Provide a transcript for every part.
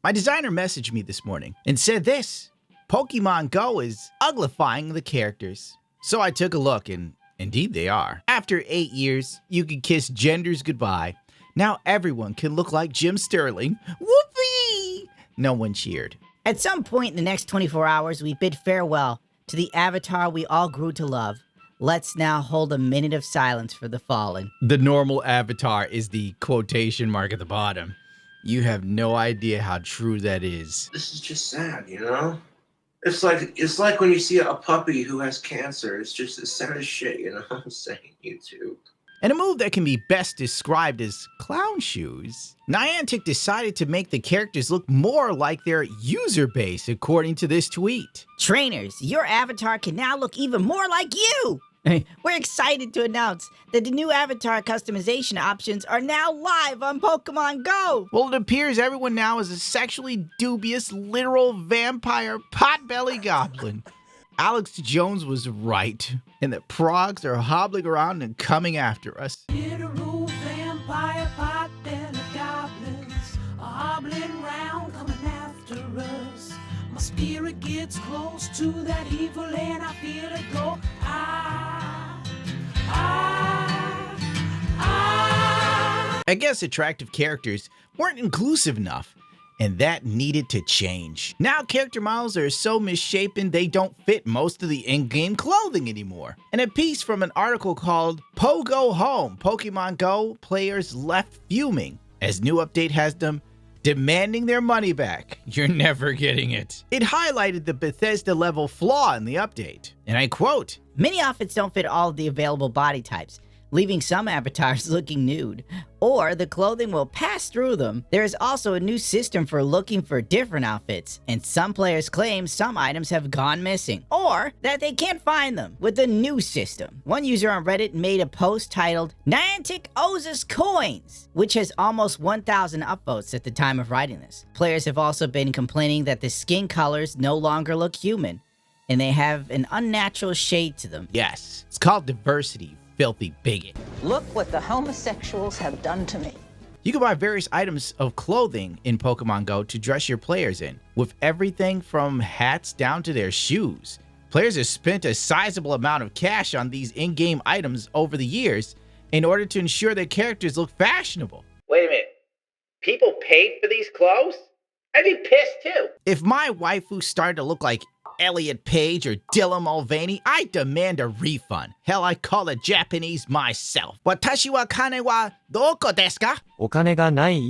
My designer messaged me this morning and said this: Pokemon Go is uglifying the characters. So I took a look, and indeed they are. After 8 years, you can kiss genders goodbye. Now everyone can look like Jim Sterling. Whoopee! No one cheered. At some point in the next 24 hours, we bid farewell to the avatar we all grew to love. Let's now hold a minute of silence for the fallen. The normal avatar is the quotation mark at the bottom. You have no idea how true that is. This is just sad, you know? It's like when you see a puppy who has cancer. It's just as sad as shit, you know what I'm saying, YouTube? And a move that can be best described as clown shoes. Niantic decided to make the characters look more like their user base, according to this tweet. Trainers, your avatar can now look even more like you! We're excited to announce that the new avatar customization options are now live on Pokemon Go! Well, it appears everyone now is a sexually dubious, literal vampire potbelly goblin. Alex Jones was right, and the progs are hobbling around and coming after us. Literal vampire potbelly goblins are hobbling round coming after us. My spirit gets close to that evil and I feel it go. I guess attractive characters weren't inclusive enough, and that needed to change. Now character models are so misshapen they don't fit most of the in-game clothing anymore. And a piece from an article called Pogo Home, Pokemon Go players left fuming, as new update has them demanding their money back. You're never getting it. It highlighted the Bethesda level flaw in the update, and I quote, Many outfits don't fit all of the available body types, leaving some avatars looking nude, or the clothing will pass through them. There is also a new system for looking for different outfits, and some players claim some items have gone missing, or that they can't find them with the new system. One user on Reddit made a post titled, Niantic owes us coins, which has almost 1,000 upvotes at the time of writing this. Players have also been complaining that the skin colors no longer look human, and they have an unnatural shade to them. yes, it's called diversity, filthy bigot. Look what the homosexuals have done to me. You can buy various items of clothing in Pokemon Go to dress your players in, with everything from hats down to their shoes. Players have spent a sizable amount of cash on these in-game items over the years in order to ensure their characters look fashionable. Wait a minute, people paid for these clothes? I'd be pissed too. If my waifu started to look like Elliot Page or Dylan Mulvaney, I demand a refund. Hell, I call it Japanese myself. Watashi wa kane wa doko desu ka? お金がない。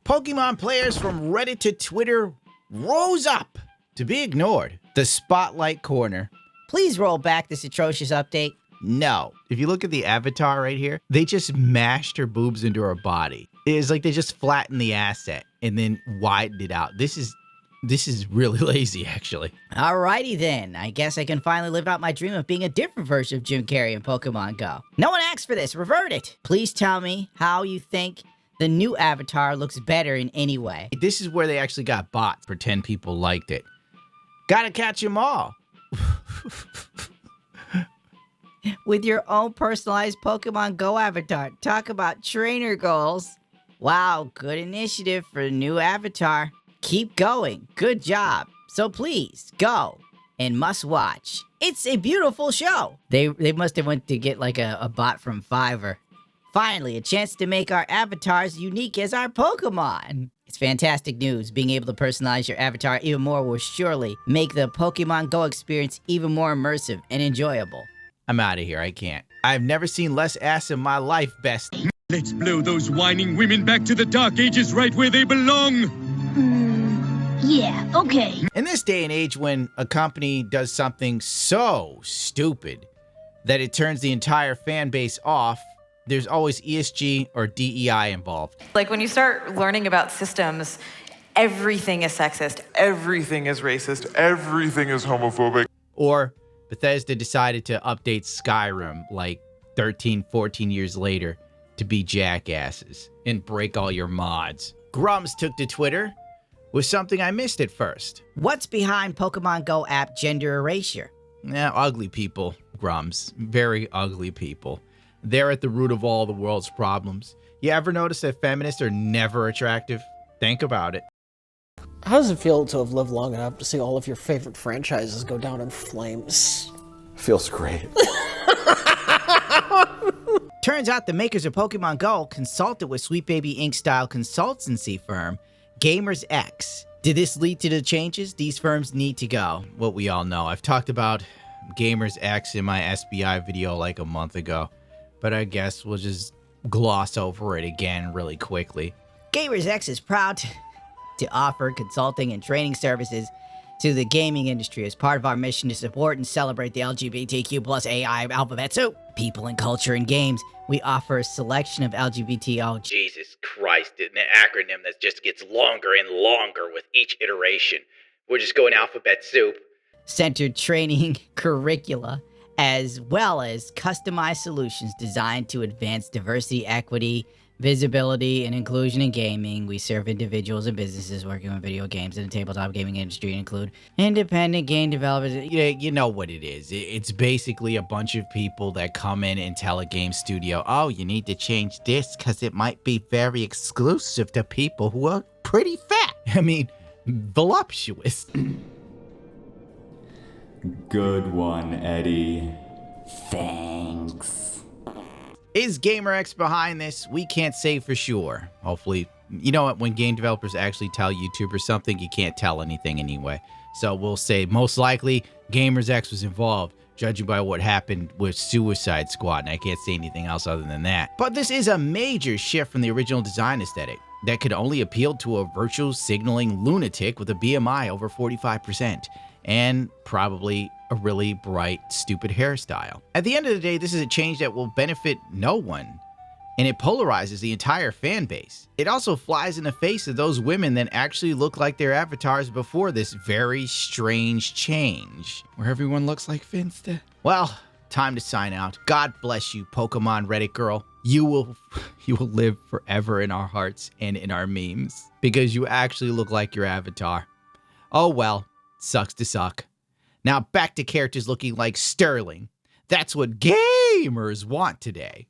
Pokemon players from Reddit to Twitter rose up to be ignored. The Spotlight Corner. Please roll back this atrocious update. No. If you look at the avatar right here, they just mashed her boobs into her body. It's like they just flattened the asset and then widened it out. This is really lazy, actually. Alrighty then, I guess I can finally live out my dream of being a different version of Jim Carrey in Pokemon Go. No one asked for this, revert it! Please tell me how you think the new avatar looks better in any way. This is where they actually got bots, pretend people liked it. Gotta catch them all. With your own personalized Pokemon Go avatar. Talk about trainer goals. Wow, good initiative for the new avatar. Keep going. Good job. So please, go and must watch. It's a beautiful show. They must have went to get like a bot from Fiverr. Finally, a chance to make our avatars unique as our Pokemon. It's fantastic news. Being able to personalize your avatar even more will surely make the Pokemon Go experience even more immersive and enjoyable. I'm out of here. I can't. I've never seen less ass in my life, best. Let's blow those whining women back to the Dark Ages right where they belong. Yeah, okay. In this day and age when a company does something so stupid that it turns the entire fan base off, there's always ESG or DEI involved. Like when you start learning about systems, everything is sexist. Everything is racist. Everything is homophobic. Or Bethesda decided to update Skyrim like 13, 14 years later to be jackasses and break all your mods. Grums took to Twitter with something I missed at first. What's behind Pokemon Go app gender erasure? Yeah, ugly people, Grums. Very ugly people. They're at the root of all the world's problems. You ever notice that feminists are never attractive? Think about it. How does it feel to have lived long enough to see all of your favorite franchises go down in flames? Feels great. Turns out the makers of Pokemon Go consulted with Sweet Baby Inc. style consultancy firm Gamers X. Did this lead to the changes these firms need to go? What we all know. I've talked about Gamers X in my SBI video like a month ago, but I guess we'll just gloss over it again really quickly. Gamers X is proud to offer consulting and training services to the gaming industry as part of our mission to support and celebrate the LGBTQ plus AI alphabet soup. People and culture in games. We offer a selection of LGBTQ. Jesus Christ, an acronym that just gets longer and longer with each iteration. We're just going alphabet soup. Centered training curricula, as well as customized solutions designed to advance diversity, equity, visibility, and inclusion in gaming. We serve individuals and businesses working with video games in the tabletop gaming industry, include independent game developers. Yeah, you know what it is. It's basically a bunch of people that come in and tell a game studio, oh, you need to change this because it might be very exclusive to people who are pretty fat. I mean, voluptuous. Good one, Eddie. Thanks. Is GamerX behind this? We can't say for sure. Hopefully, you know what? When game developers actually tell YouTubers something, you can't tell anything anyway. So we'll say most likely Gamers X was involved, judging by what happened with Suicide Squad, and I can't say anything else other than that. But this is a major shift from the original design aesthetic that could only appeal to a virtual signaling lunatic with a BMI over 45%, and probably a really bright, stupid hairstyle. At the end of the day, this is a change that will benefit no one, and it polarizes the entire fan base. It also flies in the face of those women that actually look like their avatars before this very strange change, where everyone looks like Finsta. Well, time to sign out. God bless you, Pokemon Reddit girl. You will live forever in our hearts and in our memes, because you actually look like your avatar. Oh well, sucks to suck. Now back to characters looking like Sterling. That's what gamers want today.